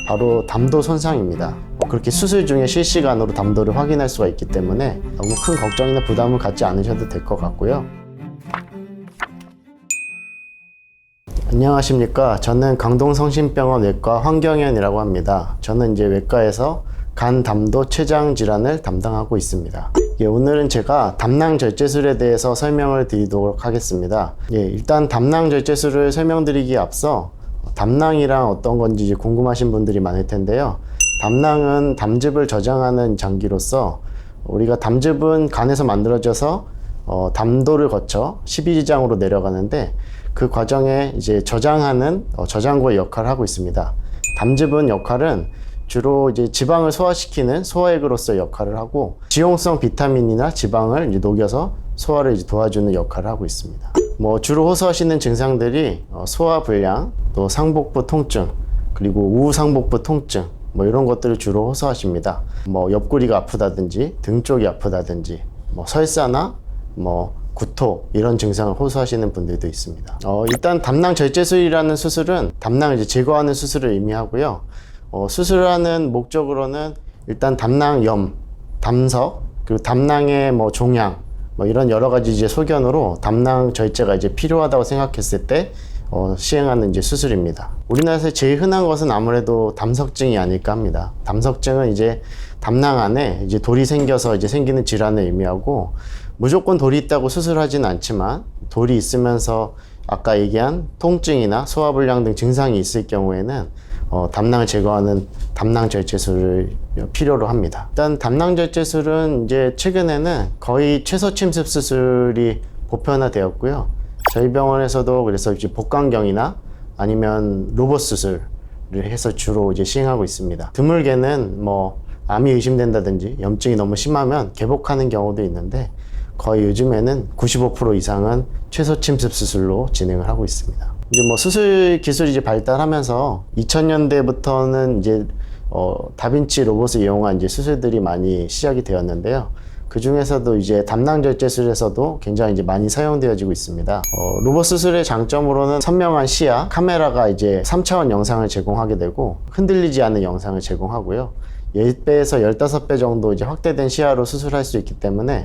바로 담도 손상입니다. 그렇게 수술 중에 실시간으로 담도를 확인할 수가 있기 때문에 너무 큰 걱정이나 부담을 갖지 않으셔도 될 것 같고요. 안녕하십니까. 저는 강동성심병원 외과 황경현이라고 합니다. 저는 이제 외과에서 간, 담도, 췌장 질환을 담당하고 있습니다. 오늘은 제가 담낭 절제술에 대해서 설명을 드리도록 하겠습니다. 일단 담낭 절제술을 설명드리기에 앞서 담낭이란 어떤 건지 궁금하신 분들이 많을 텐데요. 담낭은 담즙을 저장하는 장기로서 우리가 담즙은 간에서 만들어져서 담도를 거쳐 십이지장으로 내려가는데 그 과정에 이제 저장하는 저장고의 역할을 하고 있습니다. 담즙은 역할은 주로 이제 지방을 소화시키는 소화액으로서 역할을 하고 지용성 비타민이나 지방을 이제 녹여서 소화를 이제 도와주는 역할을 하고 있습니다. 주로 호소하시는 증상들이 소화불량, 또 상복부 통증, 그리고 우상복부 통증 이런 것들을 주로 호소하십니다. 옆구리가 아프다든지 등 쪽이 아프다든지 설사나 구토 이런 증상을 호소하시는 분들도 있습니다. 일단 담낭 절제술이라는 수술은 담낭을 이제 제거하는 수술을 의미하고요. 수술하는 목적으로는 일단 담낭염, 담석, 그리고 담낭의 종양 이런 여러 가지 이제 소견으로 담낭 절제가 이제 필요하다고 생각했을 때 시행하는 이제 수술입니다. 우리나라에서 제일 흔한 것은 아무래도 담석증이 아닐까 합니다. 담석증은 이제 담낭 안에 이제 돌이 생겨서 이제 생기는 질환을 의미하고 무조건 돌이 있다고 수술하지는 않지만 돌이 있으면서 아까 얘기한 통증이나 소화불량 등 증상이 있을 경우에는 담낭을 제거하는 담낭 절제술을 필요로 합니다. 일단 담낭 절제술은 이제 최근에는 거의 최소 침습 수술이 보편화되었고요. 저희 병원에서도 그래서 이제 복강경이나 아니면 로봇 수술을 해서 주로 이제 시행하고 있습니다. 드물게는 암이 의심된다든지 염증이 너무 심하면 개복하는 경우도 있는데 거의 요즘에는 95% 이상은 최소 침습 수술로 진행을 하고 있습니다. 이제 수술 기술이 이제 발달하면서 2000년대부터는 이제 다빈치 로봇을 이용한 이제 수술들이 많이 시작이 되었는데요. 그 중에서도 이제 담낭 절제술에서도 굉장히 이제 많이 사용되어지고 있습니다. 로봇 수술의 장점으로는 선명한 시야, 카메라가 이제 3차원 영상을 제공하게 되고 흔들리지 않는 영상을 제공하고요. 10배에서 15배 정도 이제 확대된 시야로 수술할 수 있기 때문에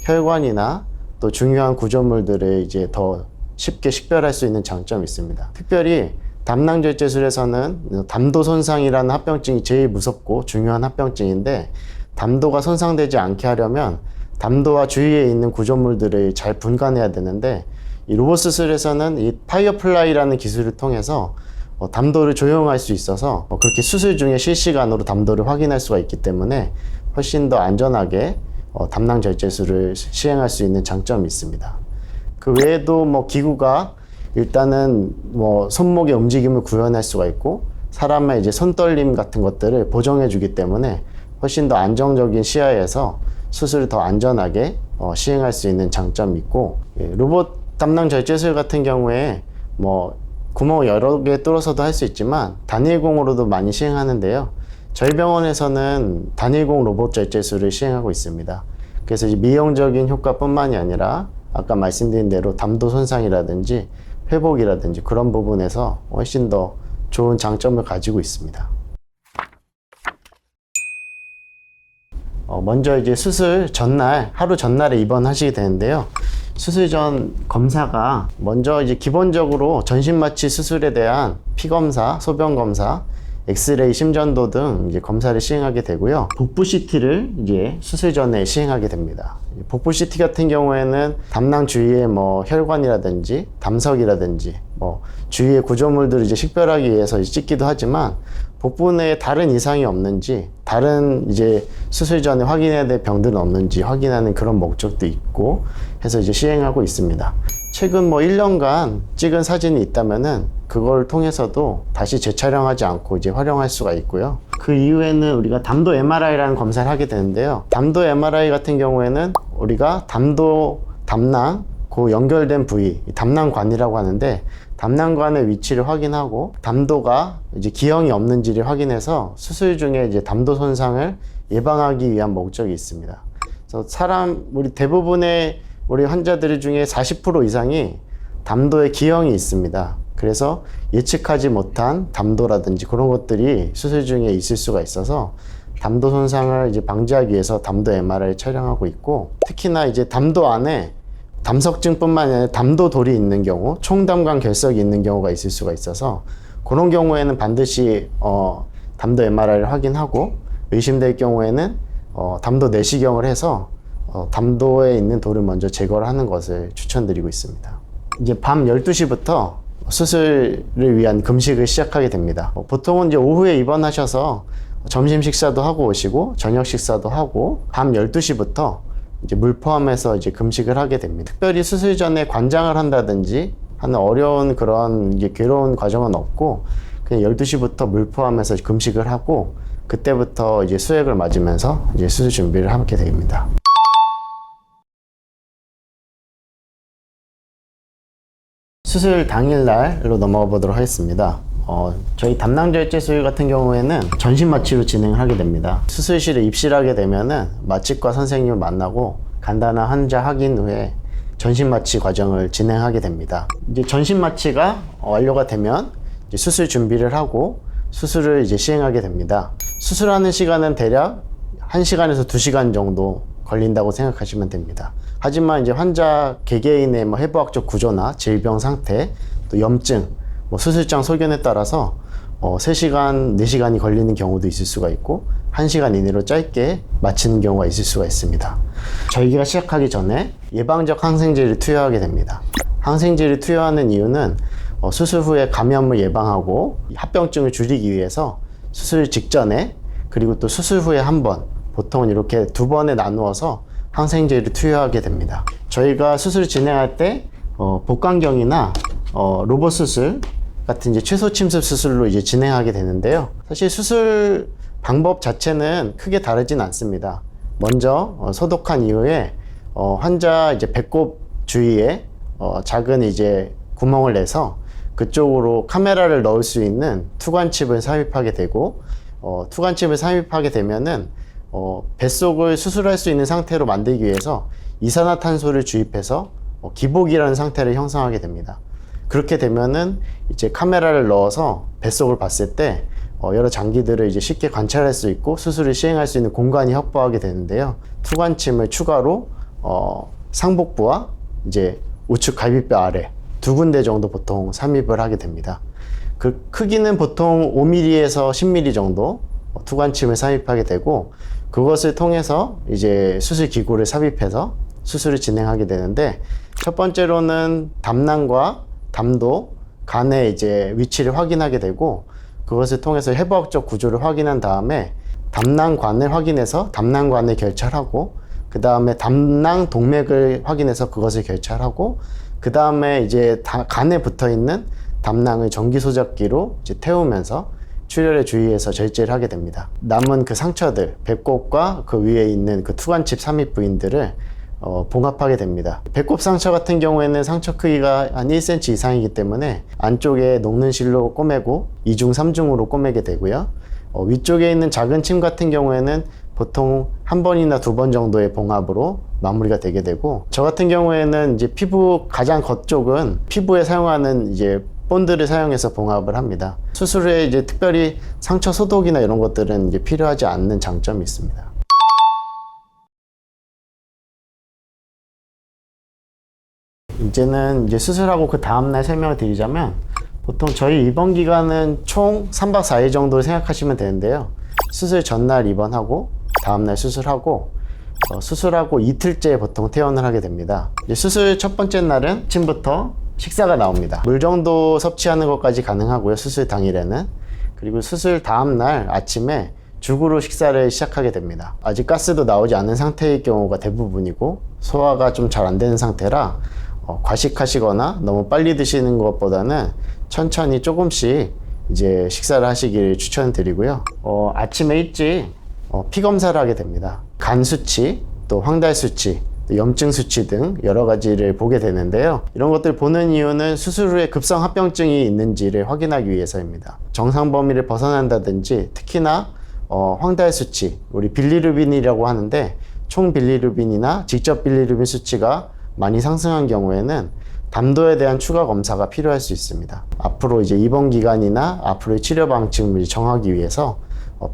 혈관이나 또 중요한 구조물들을 이제 더 쉽게 식별할 수 있는 장점이 있습니다. 특별히 담낭 절제술에서는 담도 손상이라는 합병증이 제일 무섭고 중요한 합병증인데 담도가 손상되지 않게 하려면 담도와 주위에 있는 구조물들을 잘 분간해야 되는데 이 로봇 수술에서는 이 파이어플라이라는 기술을 통해서 담도를 조용할 수 있어서 그렇게 수술 중에 실시간으로 담도를 확인할 수가 있기 때문에 훨씬 더 안전하게 담낭 절제술을 시행할 수 있는 장점이 있습니다. 그 외에도 기구가 일단은 손목의 움직임을 구현할 수가 있고 사람의 이제 손떨림 같은 것들을 보정해 주기 때문에 훨씬 더 안정적인 시야에서 수술을 더 안전하게 시행할 수 있는 장점이 있고 로봇 담낭 절제술 같은 경우에 구멍을 여러 개 뚫어서도 할 수 있지만 단일공으로도 많이 시행하는데요. 저희 병원에서는 단일공 로봇 절제술을 시행하고 있습니다. 그래서 이제 미용적인 효과뿐만이 아니라 아까 말씀드린 대로 담도 손상이라든지 회복이라든지 그런 부분에서 훨씬 더 좋은 장점을 가지고 있습니다. 먼저 이제 수술 전날, 하루 전날에 입원하시게 되는데요. 수술 전 검사가 먼저 이제 기본적으로 전신마취 수술에 대한 피검사, 소변검사, 엑스레이, 심전도 등 이제 검사를 시행하게 되고요. 복부 CT를 이제 수술 전에 시행하게 됩니다. 복부 CT 같은 경우에는 담낭 주위에 혈관이라든지 담석이라든지 주위의 구조물들을 이제 식별하기 위해서 이제 찍기도 하지만 복부 내에 다른 이상이 없는지 다른 이제 수술 전에 확인해야 될 병들은 없는지 확인하는 그런 목적도 있고 해서 이제 시행하고 있습니다. 최근 1년간 찍은 사진이 있다면은 그걸 통해서도 다시 재촬영하지 않고 이제 활용할 수가 있고요. 그 이후에는 우리가 담도 MRI라는 검사를 하게 되는데요. 담도 MRI 같은 경우에는 우리가 담도, 담낭, 그 연결된 부위, 담낭관이라고 하는데 담낭관의 위치를 확인하고 담도가 이제 기형이 없는지를 확인해서 수술 중에 이제 담도 손상을 예방하기 위한 목적이 있습니다. 그래서 우리 대부분의 우리 환자들 중에 40% 이상이 담도에 기형이 있습니다. 그래서 예측하지 못한 담도라든지 그런 것들이 수술 중에 있을 수가 있어서 담도 손상을 이제 방지하기 위해서 담도 MRI를 촬영하고 있고, 특히나 이제 담도 안에 담석증뿐만 아니라 담도돌이 있는 경우, 총담관 결석이 있는 경우가 있을 수가 있어서 그런 경우에는 반드시 담도 MRI를 확인하고, 의심될 경우에는 담도 내시경을 해서 담도에 있는 돌을 먼저 제거를 하는 것을 추천드리고 있습니다. 이제 밤 12시부터 수술을 위한 금식을 시작하게 됩니다. 보통은 이제 오후에 입원하셔서 점심 식사도 하고 오시고 저녁 식사도 하고 밤 12시부터 이제 물 포함해서 이제 금식을 하게 됩니다. 특별히 수술 전에 관장을 한다든지 하는 어려운 그런 이게 괴로운 과정은 없고, 그냥 12시부터 물 포함해서 금식을 하고 그때부터 이제 수액을 맞으면서 이제 수술 준비를 하게 됩니다. 수술 당일날로 넘어가 보도록 하겠습니다. 저희 담낭절제 수술 같은 경우에는 전신 마취로 진행을 하게 됩니다. 수술실에 입실을 하게 되면은 마취과 선생님을 만나고 간단한 환자 확인 후에 전신 마취 과정을 진행하게 됩니다. 이제 전신 마취가 완료가 되면 이제 수술 준비를 하고 수술을 이제 시행하게 됩니다. 수술하는 시간은 대략 1시간에서 2시간 정도 걸린다고 생각하시면 됩니다. 하지만 이제 환자 개개인의 해부학적 구조나 질병 상태, 또 염증, 수술장 소견에 따라서 3시간, 4시간이 걸리는 경우도 있을 수가 있고 1시간 이내로 짧게 마치는 경우가 있을 수가 있습니다. 저희가 시작하기 전에 예방적 항생제를 투여하게 됩니다. 항생제를 투여하는 이유는 수술 후에 감염을 예방하고 합병증을 줄이기 위해서 수술 직전에 그리고 또 수술 후에 한 번, 보통은 이렇게 2번에 나누어서 항생제를 투여하게 됩니다. 저희가 수술을 진행할 때 복강경이나 로봇 수술 같은 이제 최소 침습 수술로 이제 진행하게 되는데요. 사실 수술 방법 자체는 크게 다르진 않습니다. 먼저 소독한 이후에 환자 이제 배꼽 주위에 작은 이제 구멍을 내서 그쪽으로 카메라를 넣을 수 있는 투관칩을 삽입하게 되고, 투관칩을 삽입하게 되면은 뱃속을 수술할 수 있는 상태로 만들기 위해서 이산화탄소를 주입해서 기복이라는 상태를 형성하게 됩니다. 그렇게 되면은 이제 카메라를 넣어서 뱃속을 봤을 때 여러 장기들을 이제 쉽게 관찰할 수 있고 수술을 시행할 수 있는 공간이 확보하게 되는데요. 투관침을 추가로 상복부와 이제 우측 갈비뼈 아래 2군데 정도 보통 삽입을 하게 됩니다. 그 크기는 보통 5mm에서 10mm 정도 투관침을 삽입하게 되고, 그것을 통해서 이제 수술 기구를 삽입해서 수술을 진행하게 되는데, 첫 번째로는 담낭과 담도, 간의 이제 위치를 확인하게 되고, 그것을 통해서 해부학적 구조를 확인한 다음에 담낭관을 확인해서 담낭관을 결찰하고, 그 다음에 담낭 동맥을 확인해서 그것을 결찰하고, 그 다음에 이제 간에 붙어 있는 담낭을 전기 소적기로 이제 태우면서 출혈에 주의해서 절제를 하게 됩니다. 남은 그 상처들, 배꼽과 그 위에 있는 그 투관칩 삽입 부위들을 봉합하게 됩니다. 배꼽 상처 같은 경우에는 상처 크기가 한 1cm 이상이기 때문에 안쪽에 녹는 실로 꼬매고 2중, 3중으로 꼬매게 되고요. 위쪽에 있는 작은 침 같은 경우에는 보통 1번이나 2번 정도의 봉합으로 마무리가 되게 되고, 저 같은 경우에는 이제 피부 가장 겉쪽은 피부에 사용하는 이제 본드를 사용해서 봉합을 합니다. 수술 후에 이제 특별히 상처 소독이나 이런 것들은 이제 필요하지 않는 장점이 있습니다. 이제는 이제 수술하고 그 다음날 설명을 드리자면, 보통 저희 입원 기간은 총 3박 4일 정도를 생각하시면 되는데요. 수술 전날 입원하고 다음날 수술하고 수술하고 이틀째 보통 퇴원을 하게 됩니다. 이제 수술 첫 번째 날은 아침부터 식사가 나옵니다. 물 정도 섭취하는 것까지 가능하고요, 수술 당일에는. 그리고 수술 다음날 아침에 죽으로 식사를 시작하게 됩니다. 아직 가스도 나오지 않은 상태일 경우가 대부분이고, 소화가 좀 잘 안 되는 상태라 과식하시거나 너무 빨리 드시는 것보다는 천천히 조금씩 이제 식사를 하시길 추천드리고요. 아침에 일찍 피 검사를 하게 됩니다. 간 수치, 또 황달 수치, 또 염증 수치 등 여러 가지를 보게 되는데요. 이런 것들 보는 이유는 수술 후에 급성 합병증이 있는지를 확인하기 위해서입니다. 정상 범위를 벗어난다든지, 특히나 황달 수치, 우리 빌리루빈이라고 하는데 총 빌리루빈이나 직접 빌리루빈 수치가 많이 상승한 경우에는 담도에 대한 추가 검사가 필요할 수 있습니다. 앞으로 이제 입원 기간이나 앞으로의 치료 방침을 정하기 위해서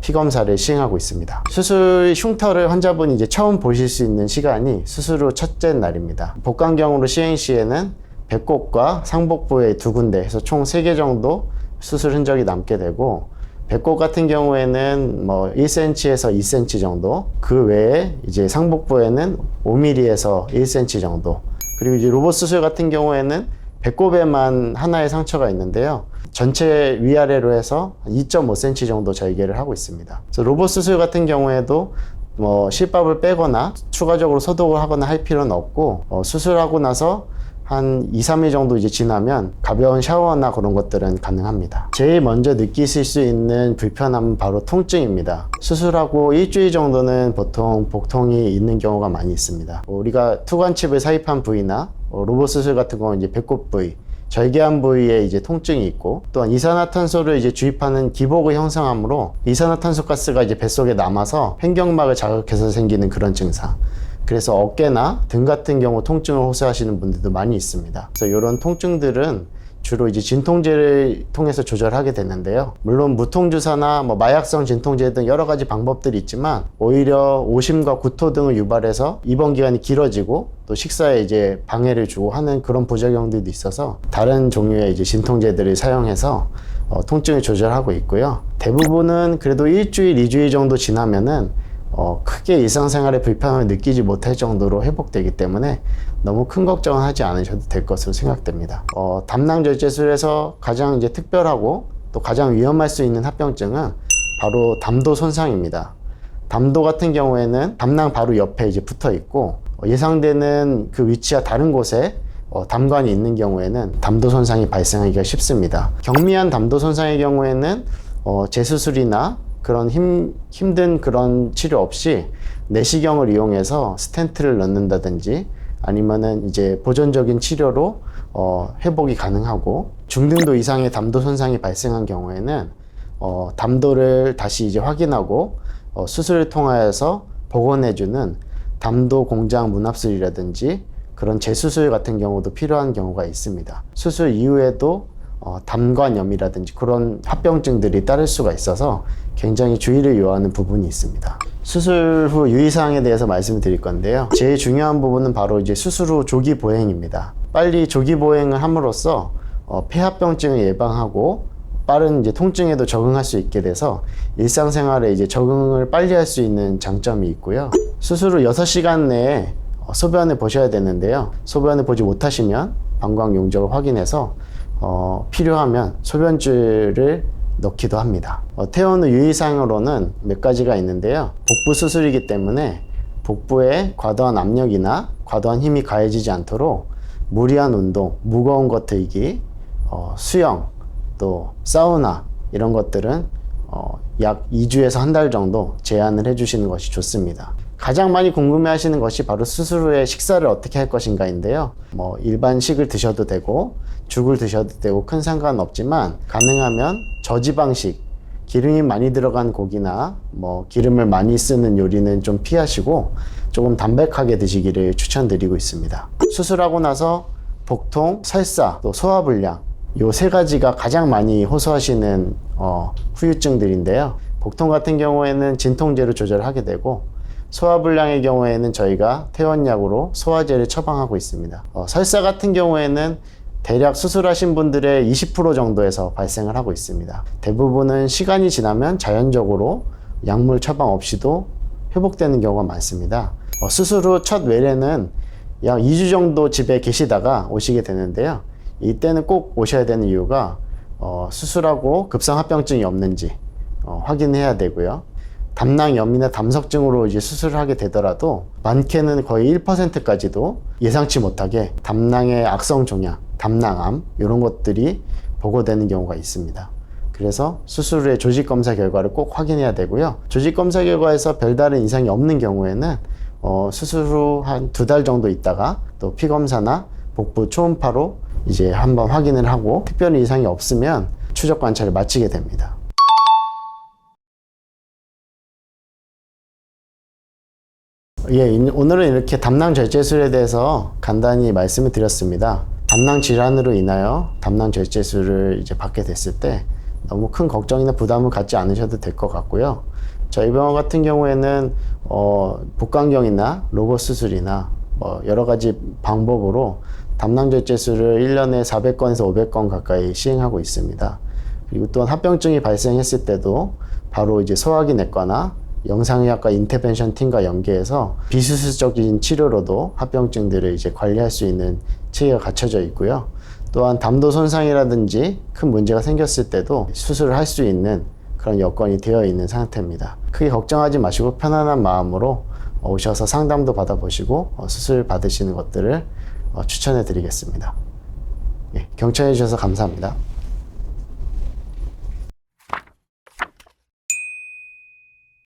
피 검사를 시행하고 있습니다. 수술 흉터를 환자분이 이제 처음 보실 수 있는 시간이 수술 후 첫째 날입니다. 복강경으로 시행 시에는 배꼽과 상복부의 2군데 해서 총 3개 정도 수술 흔적이 남게 되고, 배꼽 같은 경우에는 뭐 1cm에서 2cm 정도, 그 외에 이제 상복부에는 5mm에서 1cm 정도, 그리고 이제 로봇 수술 같은 경우에는 배꼽에만 하나의 상처가 있는데요. 전체 위아래로 해서 2.5cm 정도 절개를 하고 있습니다. 그래서 로봇 수술 같은 경우에도 뭐 실밥을 빼거나 추가적으로 소독을 하거나 할 필요는 없고, 수술하고 나서 한 2, 3일 정도 이제 지나면 가벼운 샤워나 그런 것들은 가능합니다. 제일 먼저 느끼실 수 있는 불편함은 바로 통증입니다. 수술하고 일주일 정도는 보통 복통이 있는 경우가 많이 있습니다. 우리가 투관칩을 삽입한 부위나 로봇 수술 같은 경우는 이제 배꼽 부위, 절개한 부위에 이제 통증이 있고, 또한 이산화탄소를 이제 주입하는 기복을 형성하므로 이산화탄소 가스가 이제 뱃속에 남아서 횡격막을 자극해서 생기는 그런 증상. 그래서 어깨나 등 같은 경우 통증을 호소하시는 분들도 많이 있습니다. 그래서 이런 통증들은 주로 이제 진통제를 통해서 조절하게 되는데요. 물론 무통주사나 뭐 마약성 진통제 등 여러 가지 방법들이 있지만, 오히려 오심과 구토 등을 유발해서 입원 기간이 길어지고 또 식사에 이제 방해를 주고 하는 그런 부작용들도 있어서 다른 종류의 이제 진통제들을 사용해서 통증을 조절하고 있고요. 대부분은 그래도 일주일, 2주일 정도 지나면은 크게 일상생활에 불편함을 느끼지 못할 정도로 회복되기 때문에 너무 큰 걱정은 하지 않으셔도 될 것으로 생각됩니다. 담낭절제술에서 가장 이제 특별하고 또 가장 위험할 수 있는 합병증은 바로 담도 손상입니다. 담도 같은 경우에는 담낭 바로 옆에 이제 붙어 있고, 예상되는 그 위치와 다른 곳에 담관이 있는 경우에는 담도 손상이 발생하기가 쉽습니다. 경미한 담도 손상의 경우에는 재수술이나 그런 힘든 그런 치료 없이 내시경을 이용해서 스텐트를 넣는다든지 아니면은 이제 보존적인 치료로 회복이 가능하고, 중등도 이상의 담도 손상이 발생한 경우에는 담도를 다시 이제 확인하고 수술을 통하여서 복원해주는 담도 공장 문합술이라든지 그런 재수술 같은 경우도 필요한 경우가 있습니다. 수술 이후에도 담관염이라든지 그런 합병증들이 따를 수가 있어서 굉장히 주의를 요하는 부분이 있습니다. 수술 후 유의사항에 대해서 말씀을 드릴 건데요. 제일 중요한 부분은 바로 이제 수술 후 조기 보행입니다. 빨리 조기 보행을 함으로써 폐합병증을 예방하고 빠른 이제 통증에도 적응할 수 있게 돼서 일상생활에 이제 적응을 빨리 할 수 있는 장점이 있고요. 수술 후 6시간 내에 소변을 보셔야 되는데요. 소변을 보지 못하시면 방광 용적을 확인해서 필요하면 소변줄을 넣기도 합니다. 퇴원 후 유의사항으로는 몇 가지가 있는데요. 복부 수술이기 때문에 복부에 과도한 압력이나 과도한 힘이 가해지지 않도록 무리한 운동, 무거운 것 들기, 수영, 또 사우나 이런 것들은 약 2주에서 한 달 정도 제한을 해주시는 것이 좋습니다. 가장 많이 궁금해 하시는 것이 바로 수술 후에 식사를 어떻게 할 것인가인데요. 뭐 일반식을 드셔도 되고 죽을 드셔도 되고 큰 상관없지만, 가능하면 저지방식, 기름이 많이 들어간 고기나 뭐 기름을 많이 쓰는 요리는 좀 피하시고 조금 담백하게 드시기를 추천드리고 있습니다. 수술하고 나서 복통, 설사, 또 소화불량, 요 3가지가 가장 많이 호소하시는 후유증들인데요. 복통 같은 경우에는 진통제로 조절하게 되고, 소화불량의 경우에는 저희가 퇴원약으로 소화제를 처방하고 있습니다. 설사 같은 경우에는 대략 수술하신 분들의 20% 정도에서 발생을 하고 있습니다. 대부분은 시간이 지나면 자연적으로 약물 처방 없이도 회복되는 경우가 많습니다. 수술 후 첫 외래는 약 2주 정도 집에 계시다가 오시게 되는데요. 이때는 꼭 오셔야 되는 이유가 수술하고 급성합병증이 없는지 확인해야 되고요. 담낭염이나 담석증으로 이제 수술을 하게 되더라도 많게는 거의 1%까지도 예상치 못하게 담낭의 악성 종양, 담낭암 이런 것들이 보고되는 경우가 있습니다. 그래서 수술 후에 조직검사 결과를 꼭 확인해야 되고요. 조직검사 결과에서 별다른 이상이 없는 경우에는 수술 후 한 2달 정도 있다가 또 피검사나 복부 초음파로 이제 한번 확인을 하고 특별한 이상이 없으면 추적 관찰을 마치게 됩니다. 예, 오늘은 이렇게 담낭절제술에 대해서 간단히 말씀을 드렸습니다. 담낭 질환으로 인하여 담낭 절제술을 이제 받게 됐을 때 너무 큰 걱정이나 부담을 갖지 않으셔도 될 것 같고요. 저희 병원 같은 경우에는 복강경이나 로봇 수술이나 여러 가지 방법으로 담낭 절제술을 1년에 400건에서 500건 가까이 시행하고 있습니다. 그리고 또한 합병증이 발생했을 때도 바로 이제 소화기 내과나 영상의학과 인터벤션 팀과 연계해서 비수술적인 치료로도 합병증들을 이제 관리할 수 있는 체계가 갖춰져 있고요. 또한 담도 손상이라든지 큰 문제가 생겼을 때도 수술을 할 수 있는 그런 여건이 되어 있는 상태입니다. 크게 걱정하지 마시고 편안한 마음으로 오셔서 상담도 받아보시고 수술 받으시는 것들을 추천해 드리겠습니다. 경청해 주셔서 감사합니다.